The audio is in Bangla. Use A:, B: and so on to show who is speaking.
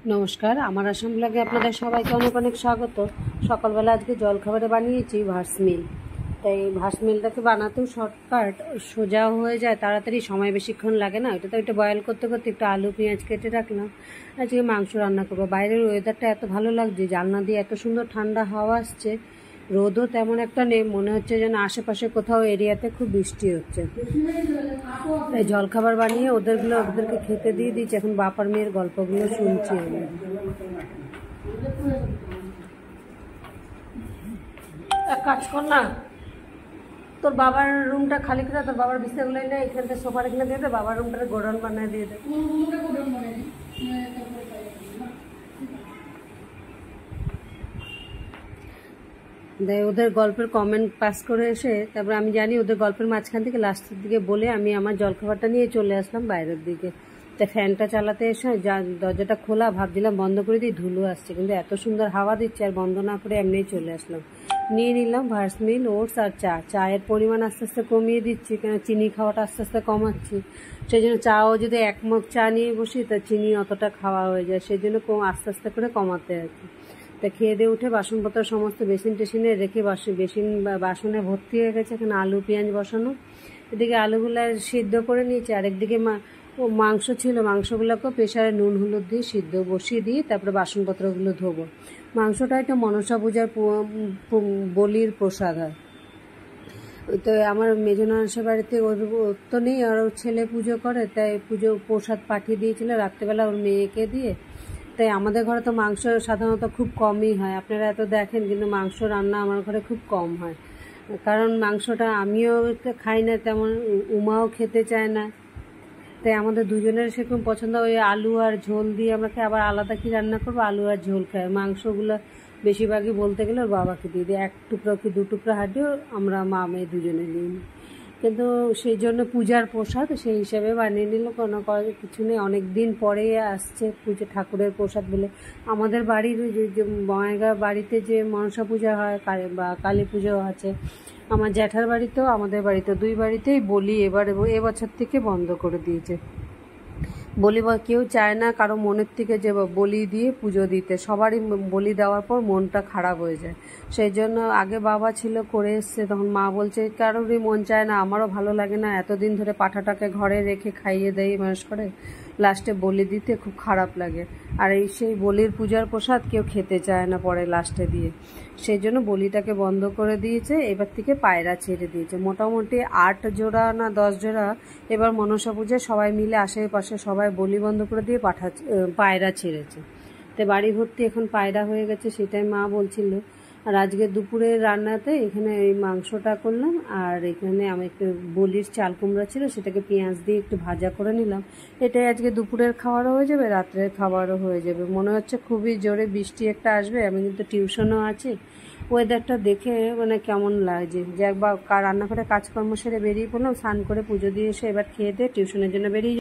A: নমস্কার, আমার আসাম ব্লগে আপনাদের সবাইকে অনেক অনেক স্বাগত। সকালবেলা আজকে জলখাবারে বানিয়েছি ভার্সমিল। তাই ভার্সমিলটাকে বানাতেও শর্টকাট, সোজাও হয়ে যায়, তাড়াতাড়ি, সময় বেশিক্ষণ লাগে না। ওইটা বয়েল করতে করতে একটু আলু পেঁয়াজ কেটে রাখলাম। আজকে মাংস রান্না করবো। বাইরের ওয়েদারটা এত ভালো লাগছে, জানলা দিয়ে এত সুন্দর ঠান্ডা হাওয়া আসছে, রোদও তেমন একটা নেই, মনে হচ্ছে যেন আশেপাশে কোথাও এরিয়াতে খুব বৃষ্টি হচ্ছে। তাই জলখাবার বানিয়ে ওদেরকে খেতে দিয়ে দিচ্ছি। এখন বাপার মেয়ের গল্পগুলো শুনছি আমি। এক কাজ কর না, তোর বাবার রুমটা খালি করে, তোর বাবার বিছানাগুলো না এখানটা সোফার এখানে দিয়ে দে, বাবার রুমটা গোডাউন বানিয়ে দিয়ে দে। দেয় ওদের গল্পের কমেন্ট পাস করে এসে তারপর আমি জানি ওদের গল্পের মাঝখান থেকে লাস্টের দিকে বলে আমি আমার জলখাবারটা নিয়ে চলে আসলাম বাইরের দিকে। তা ফ্যানটা চালাতে এসে দরজাটা খোলা, ভাবছিলাম বন্ধ করে দিই, ধুলো আসছে, কিন্তু এত সুন্দর হাওয়া দিচ্ছে আর বন্ধ না করে এমনিই চলে আসলাম। নিয়ে নিলাম ভার্সমিল, ওটস আর চায়ের পরিমাণ আস্তে আস্তে কমিয়ে দিচ্ছি, কেন চিনি খাওয়াটা আস্তে আস্তে কমাচ্ছি। সেই জন্য চাও যদি এক মগ চা নিয়ে বসি তা চিনি অতটা খাওয়া হয়ে যায়, সেই জন্য আস্তে আস্তে করে কমাতে আর কি। তা খেয়ে দিয়ে উঠে বাসনপত্র সমস্ত বেসিন টেসিনে রেখে বাসনে ভর্তি হয়ে গেছে। এখানে আলু পেঁয়াজ বসানো, এদিকে আলুগুলো সিদ্ধ করে নিয়েছি, আরেকদিকে মাংস ছিল, মাংসগুলোকেও প্রেশারে নুন হলুদ দিয়ে সিদ্ধ বসিয়ে দিয়ে তারপরে বাসনপত্রগুলো ধোবো। মাংসটা একটা মনসা পূজার বলির প্রসাদ হয়। তো আমার মেজনাসের বাড়িতে ওর তো নেই, আর ওর ছেলে পুজো করে, তাই প্রসাদ পাঠিয়ে দিয়েছিল রাত্রেবেলা ওর মেয়েকে দিয়ে। তাই আমাদের ঘরে তো মাংস সাধারণত খুব কমই হয়, আপনারা এত দেখেন, কিন্তু মাংস রান্না আমার ঘরে খুব কম হয়, কারণ মাংসটা আমিও খাই না তেমন, উমাও খেতে চায় না। তাই আমাদের দুজনের সেরকম পছন্দ, ওই আলু আর ঝোল দিয়ে আমরা খাই। আবার আলাদা কি রান্না করবো, আলু আর ঝোল খাই। মাংসগুলো বেশিরভাগই বলতে গেলে ওর বাবাকে দিয়ে দিই, এক টুকরো কি দু টুকরো হাঁটিও আমরা মা মেয়ে দুজনে নিই। কিন্তু সেই জন্য পূজার প্রসাদ সেই হিসাবে বানিয়ে নিল, কোনো কিছু নেই, অনেক দিন পরে আসছে পুজো, ঠাকুরের প্রসাদ বলে। আমাদের বাড়ির যে বঙ্গাইগাঁও বাড়িতে যে মনসা পূজা হয় বা কালী পুজো আছে, আমার জ্যাঠার বাড়িতেও আমাদের বাড়িতেও, দুই বাড়িতেই বলি এবছর থেকে বন্ধ করে দিয়েছে। বলি কেউ চায় না কারো মনের থেকে যে বলি দিয়ে পুজো দিতে, সবারই বলি দেওয়ার পর মনটা খারাপ হয়ে যায়। সেই জন্য আগে বাবা ছিল করে এসছে, তখন মা বলছে কারোরই মন চায় না, আমারও ভালো লাগে না, এতদিন ধরে পাঠাটাকে ঘরে রেখে খাইয়ে দেয় মানুষ করে, লাস্টে বলি দিতে খুব খারাপ লাগে। আর সেই বলির পূজার প্রসাদ কেউ খেতে চায় না পরে লাস্টে দিয়ে, সেই জন্য বলিটাকে বন্ধ করে দিয়েছে। এবার থেকে পায়রা ছেড়ে দিয়েছে, মোটামুটি 8 জোড়া না 10 জোড়া এবার মনসা পূজায় সবাই মিলে আশেপাশে সবাই বলি বন্ধ করে দিয়ে পায়রা ছেড়েছে। তো বাড়ি ভর্তি এখন পায়রা হয়ে গেছে, সেটাই মা বলছিল। আর আজকে দুপুরের রান্নাতে এখানে এই মাংসটা করলাম, আর এখানে আমি একটু বলির চাল কুমড়া ছিল, সেটাকে পেঁয়াজ দিয়ে একটু ভাজা করে নিলাম। এটাই আজকে দুপুরের খাবারও হয়ে যাবে, রাত্রের খাবারও হয়ে যাবে। মনে হচ্ছে খুবই জোরে বৃষ্টি একটা আসবে, আমি কিন্তু টিউশনও আছি। ওয়েদারটা দেখে মানে কেমন লাগছে যে একবার রান্নাঘরে কাজকর্ম সেরে বেরিয়ে পড়লাম, স্নান করে পুজো দিয়ে এসে এবার খেয়ে দিয়ে টিউশনের জন্য বেরিয়ে